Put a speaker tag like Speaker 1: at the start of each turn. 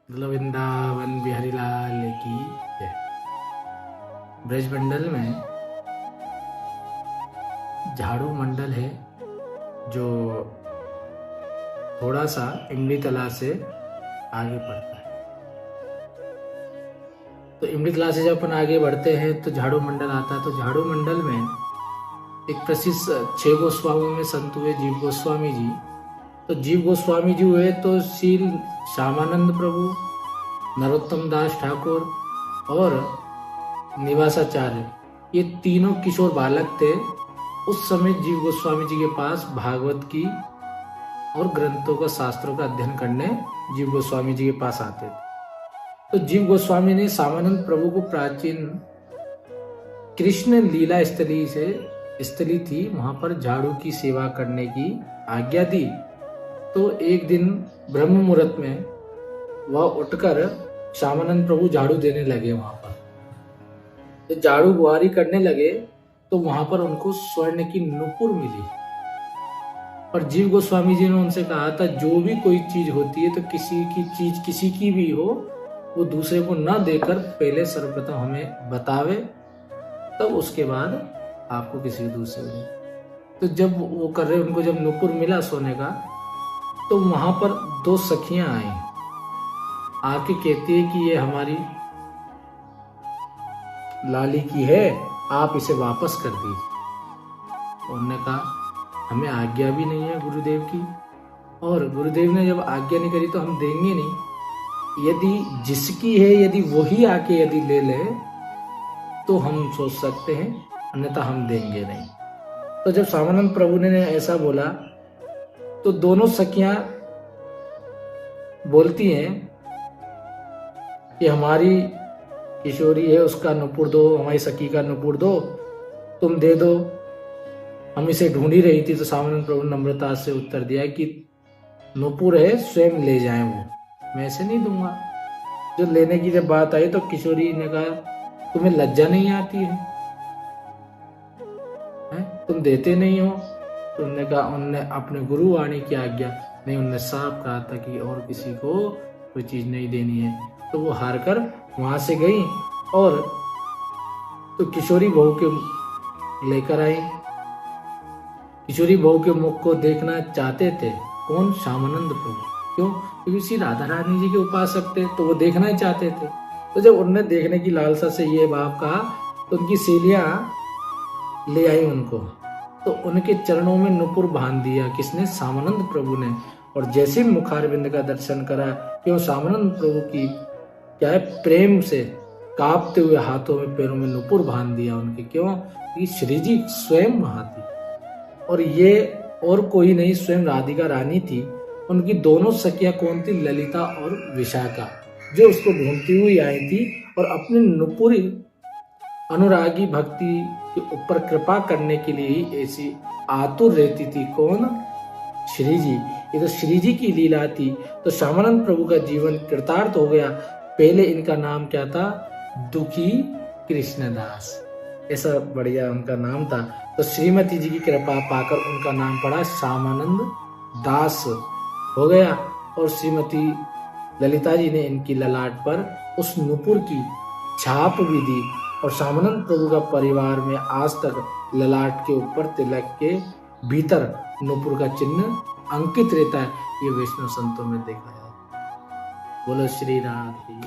Speaker 1: वृंदावन बिहारी लाल की जय। ब्रज मंडल में झाड़ू मंडल है जो थोड़ा सा इमली तला से आगे बढ़ता है। तो इमली तला से जब अपन आगे बढ़ते हैं तो झाड़ू मंडल आता है। तो झाड़ू मंडल में एक प्रसिद्ध 6 गोस्वामी में संत हुए जीव गोस्वामी जी। तो जीव गोस्वामी जी हुए तो श्री श्यामानंद प्रभु, नरोत्तम दास ठाकुर और निवासाचार्य, ये तीनों किशोर बालक थे। उस समय जीव गोस्वामी जी के पास भागवत की और ग्रंथों का, शास्त्रों का अध्ययन करने जीव गोस्वामी जी के पास आते थे। तो जीव गोस्वामी ने श्यामानंद प्रभु को प्राचीन कृष्ण लीला स्थली थी, वहां पर झाड़ू की सेवा करने की आज्ञा दी। तो एक दिन ब्रह्म मुहूर्त में वह उठकर श्यामानंद प्रभु झाड़ू देने लगे। वहां पर तो झाड़ू बुहारी करने लगे तो वहां पर उनको स्वर्ण की नुपुर मिली। और जीव गोस्वामी जी ने उनसे कहा था, जो भी कोई चीज होती है तो किसी की चीज किसी की भी हो, वो दूसरे को न देकर पहले सर्वप्रथम हमें बतावे, तब उसके बाद आपको किसी दूसरे को। तो जब वो कर रहे, उनको जब नुपुर मिला सोने का, तो वहां पर 2 सखियां आई, आके कहती है कि ये हमारी लाली की है, आप इसे वापस कर दीजिए। उन्होंने कहा, हमें आज्ञा भी नहीं है गुरुदेव की, और गुरुदेव ने जब आज्ञा नहीं करी तो हम देंगे नहीं। यदि जिसकी है, यदि वही आके यदि ले ले तो हम सोच सकते हैं, अन्यथा हम देंगे नहीं। तो जब श्यामानंद प्रभु ने ऐसा बोला तो दोनों सखियां बोलती हैं कि हमारी किशोरी है, उसका नुपुर दो, हमारी सखी का नुपुर दो, तुम दे दो, हम इसे ढूंढी रही थी। तो श्यामानंद प्रभु ने नम्रता से उत्तर दिया कि नुपुर है, स्वयं ले जाएं, वो मैं ऐसे नहीं दूंगा। जो लेने की जब बात आई तो किशोरी ने कहा, तुम्हें लज्जा नहीं आती है? तुम देते नहीं हो? तो उन्होंने कहा, उनने अपने गुरु वाणी की आज्ञा नहीं, उनने साफ कहा था कि और किसी को कोई चीज नहीं देनी है। तो वो हार कर वहां से गई और तो किशोरी बहू के लेकर आई। किशोरी बहू के मुख को देखना चाहते थे कौन? श्यामानंद प्रभु। क्यों? क्योंकि श्री राधा रानी जी के उपासक थे, तो वो देखना ही चाहते थे। तो जब उन्होंने देखने की लालसा से ये बात कहा तो उनकी सहेलियां ले आई उनको, तो उनके चरणों में नुपुर बांध दिया। किसने? श्यामानंद प्रभु ने। और जैसे मुखारविंद का दर्शन करा, क्यों श्यामानंद प्रभु की क्या है, प्रेम से कांपते हुए हाथों में पैरों में नुपुर बांध दिया उनके। क्यों? कि श्री जी स्वयं वहां थी, और ये और कोई नहीं, स्वयं राधिका रानी थी। उनकी दोनों सखियां कौन थी? ललिता और विशाखा, जो उसको ढूंढती हुई आई थी और अपनी नुपुरी अनुरागी भक्ति के ऊपर कृपा करने के लिए ही ऐसी आतुर रहती थी। कौन? श्री जी। ये तो श्री जी की लीला थी। तो श्यामानंद प्रभु का जीवन कृतार्थ हो गया। पहले इनका नाम क्या था? दुखी कृष्णदास, ऐसा बढ़िया उनका नाम था। तो श्रीमती जी की कृपा पाकर उनका नाम पड़ा श्यामानंद दास हो गया। और श्रीमती ललिता जी ने इनकी ललाट पर उस नुपुर की छाप भी दी। और श्यामानंद प्रभु का परिवार में आज तक ललाट के ऊपर तिलक के भीतर नुपुर का चिन्ह अंकित रहता है। ये वैष्णव संतों में देखा है। बोलो श्री राधे।